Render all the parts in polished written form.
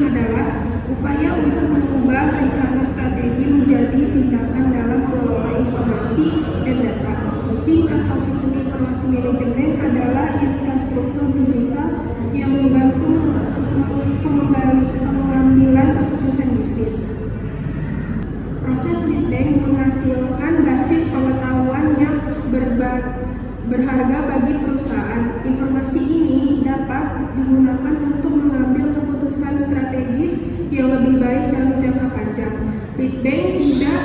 adalah upaya untuk mengubah rencana strategi menjadi tindakan dalam mengelola informasi dan data. SIM atau Sistem Informasi Manajemen adalah infrastruktur digital yang membantu pengambilan keputusan bisnis. Proses lead bank menghasilkan basis pengetahuan yang berharga bagi perusahaan. Informasi ini dapat digunakan untuk mengambil keputusan strategis yang lebih baik dalam jangka panjang. Lead bank tidak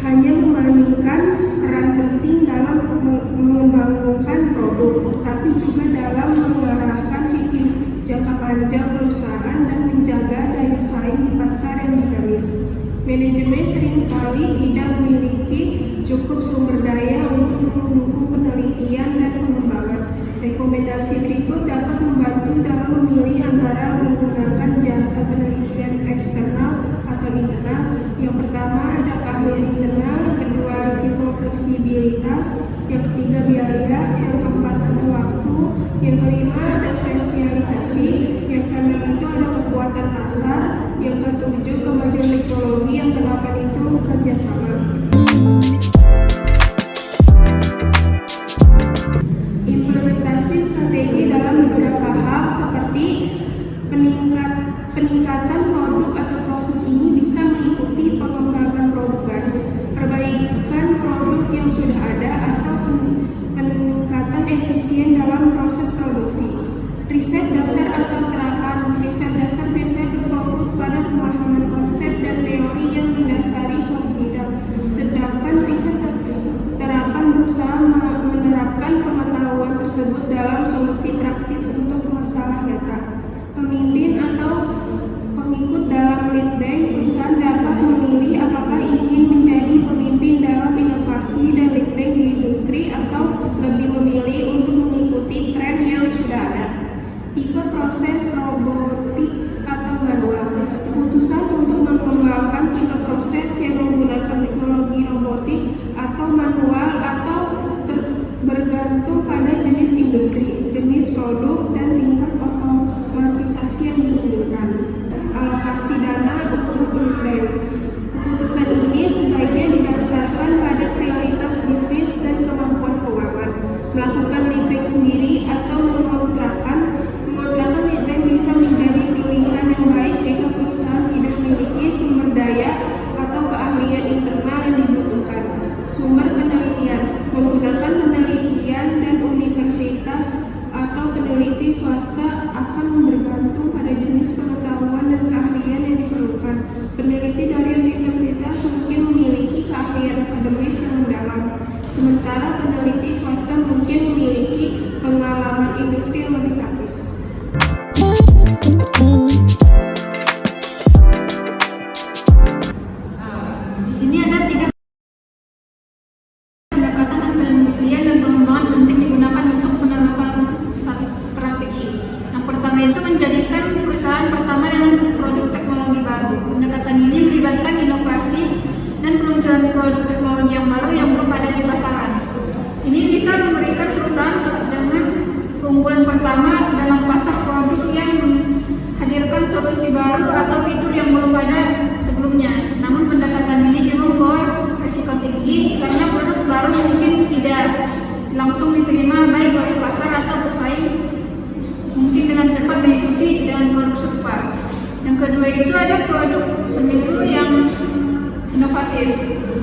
hanya memainkan peran penting dalam mengembangkan produk, tetapi juga dalam mengarahkan visi jangka panjang perusahaan dan menjaga daya saing di pasar yang dinamis. Manajemen seringkali tidak memiliki cukup sumber daya untuk mendukung penelitian dan pengembangan. Rekomendasi berikut dapat membantu dalam memilih antara menggunakan jasa penelitian eksternal atau internal. Yang pertama ada keahlian internal, yang kedua risiko fleksibilitas, yang ketiga biaya, yang keempat ada waktu, yang kelima ada spesialisasi, yang keenam itu ada kekuatan pasar, yang ketujuh kemajuan teknologi, yang kedelapan itu kerjasama. Implementasi strategi dalam beberapa hal seperti peningkatan produk atau proses ini bisa meliputi pengembangan produk baru, perbaikan produk yang sudah ada, atau peningkatan efisien dalam proses produksi. Riset dasar atau terapan. Riset dasar biasanya berfokus pada pemahaman konsep dan teori yang mendasari suatu bidang, sedangkan riset terapan berusaha menerapkan pengetahuan tersebut dalam solusi praktis untuk masalah data. Pemimpin atau pengikut dalam lead bank, perusahaan dapat memilih apakah ingin menjadi pemimpin dalam inovasi dan lead bank di industri atau lebih memilih untuk mengikuti tren yang sudah ada. Tipe proses robotik atau manual. Keputusan untuk mengembangkan tipe proses yang menggunakan teknologi robotik atau manual atau bergantung pada jenis industri, jenis produk, dan tingkat otomatisasi yang diinginkan. Alokasi dana untuk lead bank. Keputusan ini sebaiknya didasarkan pada prioritas bisnis dan kemampuan keuangan. Melakukan lead bank sendiri atau mengontrakkan lead bank bisa menjadi pilihan yang baik jika perusahaan tidak memiliki sumber daya atau keahlian internal yang dibutuhkan. Sumber penelitian. Menggunakan penelitian dan universitas atau peneliti swasta akan bergantung pada jenis pengetahuan dan keahlian yang diperlukan. Peneliti dari universitas mungkin memiliki keahlian akademis yang mendalam, sementara peneliti swasta mungkin memiliki pengalaman industri yang lebih praktis. Di sini ada 3 pendekatan penelitian dan pengembangan penting digunakan untuk penerapan strategi. Yang pertama itu menjadikan perusahaan pertama dengan produk teknologi baru. Pendekatan ini melibatkan inovasi dan peluncuran produk teknologi yang baru yang belum ada di pasaran. Ini bisa memberikan perusahaan dengan keunggulan pertama dalam pasar produk yang menghadirkan solusi baru atau fitur yang belum ada sebelumnya. Namun pendekatan ini juga membawa risiko tinggi karena produk baru mungkin tidak langsung diterima baik oleh pasar atau pesaing mungkin dengan cepat mengikuti dengan produk serupa. Yang kedua itu ada produk peniru yang inovatif.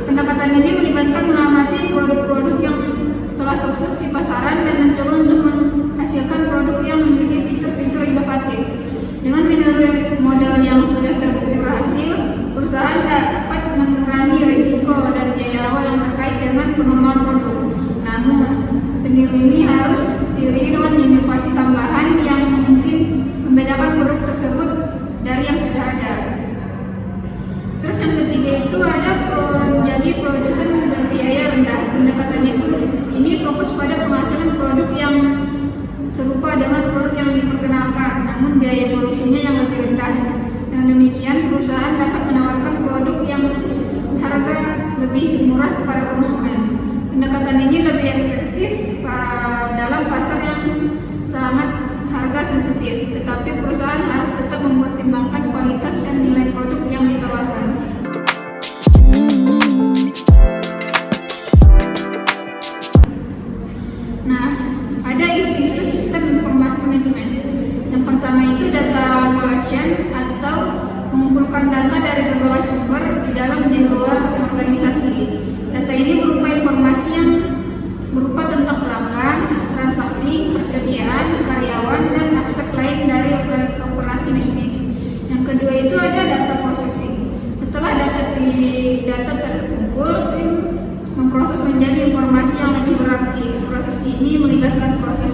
Pendekatan ini melibatkan mengamati produk-produk yang telah sukses di pasaran dan mencoba untuk menghasilkan produk yang memiliki fitur-fitur inovatif. Dengan meniru model yang sudah terbukti berhasil, perusahaan dapat mengurangi risiko dan biaya awal yang terkait dengan pengembangan produk. Namun, peniru ini harus diiringi dengan inovasi tambahan yang mungkin membedakan produk tersebut dari yang sudah ada. Terus yang ketiga itu ada jadi produsen berbiaya rendah. Pendekatan ini fokus pada penghasilan produk yang serupa dengan produk yang diperkenalkan, namun biaya produksinya yang lebih rendah. Dengan demikian, perusahaan dapat menawarkan produk yang harga lebih murah kepada konsumen. Pendekatan ini lebih efektif dalam pasar yang sangat harga sensitif, tetapi perusahaan harus tetap mempertimbangkan memerlukan data dari berbagai sumber di dalam dan di luar organisasi. Data ini berupa informasi yang berupa tentang pelanggan, transaksi, persediaan, karyawan, dan aspek lain dari operasi bisnis. Yang kedua itu ada data processing. Setelah data terkumpul, SIM memproses menjadi informasi yang lebih berarti. Proses ini melibatkan proses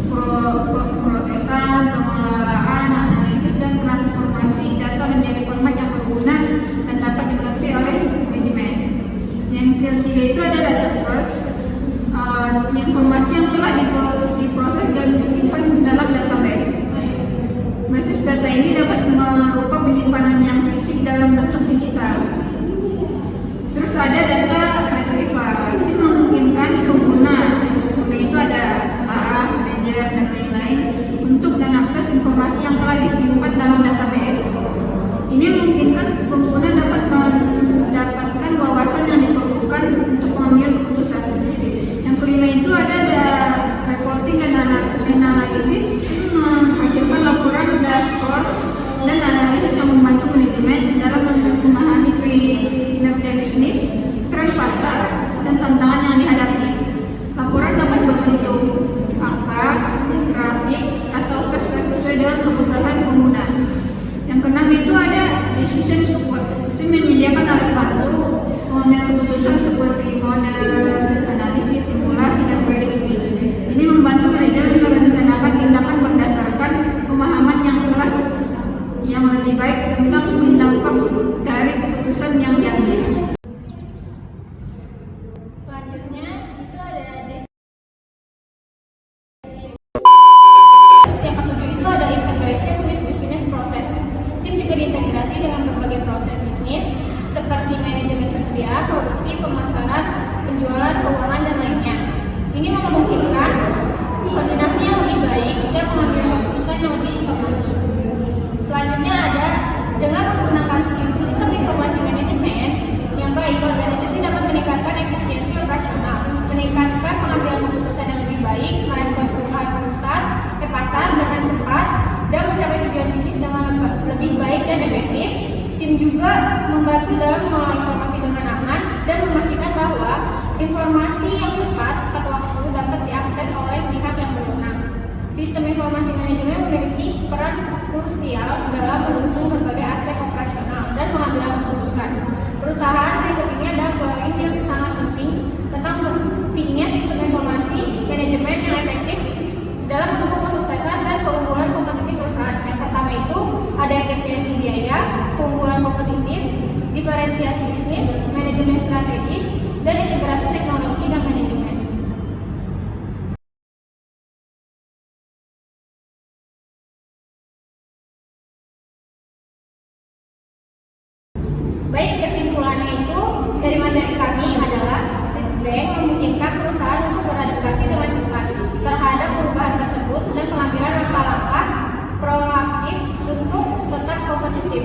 pemrosesan, pengelolaan, analisis, dan transformasi data menjadi format yang berguna dan dapat dimengerti oleh manajemen. Yang ketiga itu ada data storage, informasi yang telah diproses dan disimpan dalam database. Basis data ini dapat berupa penyimpanan yang fisik dalam bentuk digital. Terus ada data retrieval. SIM memungkinkan pengguna itu ada staff, manajer, dan lain-lain untuk mengakses informasi yang telah disimpan dalam database. Ini memungkinkan pengguna dapat mendapatkan wawasan yang diperlukan untuk mengambil keputusan. Yang kelima itu ada reporting dan analisis, menghasilkan laporan dashboard dan analisis yang membantu manajemen dalam memahami kinerja bisnis, tren pasar, dan tantangan yang dihadapi. Laporan dapat berbentuk angka, grafik, atau teks sesuai dengan kebutuhan pengguna. Yang keenam itu ada decision support. SIM menyediakan alat bantu mengambil keputusan seperti model, analisis, simulasi, dan prediksi. Ini membantu manajemen merencanakan tindakan berdasarkan pemahaman yang lebih baik tentang dampak dari keputusan yang diambil. Selanjutnya itu ada yang ketujuh itu ada integration with business process. SIM juga diintegrasi dengan berbagai proses bisnis seperti manajemen persediaan, produksi, pemasaran, penjualan, keuangan, dan lainnya. Ini memungkinkan koordinasi yang lebih baik dan pengambilan keputusan yang lebih informasi. Selanjutnya ada dengan menggunakan sistem informasi manajemen yang baik, organisasi dapat meningkatkan efisiensi operasional, meningkatkan pengambilan keputusan yang lebih baik, merespon perubahan pasar dengan cepat, dan mencapai tujuan bisnis dengan lebih baik dan efektif. SIM juga membantu dalam mengelola informasi dengan aman dan memastikan bahwa informasi yang tepat waktu dapat diakses oleh pihak yang berwenang. Sistem informasi manajemen memiliki peran krusial dalam mendukung berbagai aspek operasional dan pengambilan keputusan perusahaan. Berikut ini adalah poin yang sangat penting tentang pentingnya sistem informasi manajemen yang efektif dalam mendukung kesuksesan dan keunggulan kompetitif perusahaan. Yang pertama itu ada efisiensi biaya, keunggulan kompetitif, diferensiasi bisnis, manajemen strategis, dan integrasi teknologi dan manajemen. Baik, kesimpulannya itu dari materi kami adalah Leadbank memungkinkan perusahaan untuk beradaptasi dengan cepat terhadap perubahan tersebut dan pengambilan langkah-langkah proaktif untuk tetap kompetitif.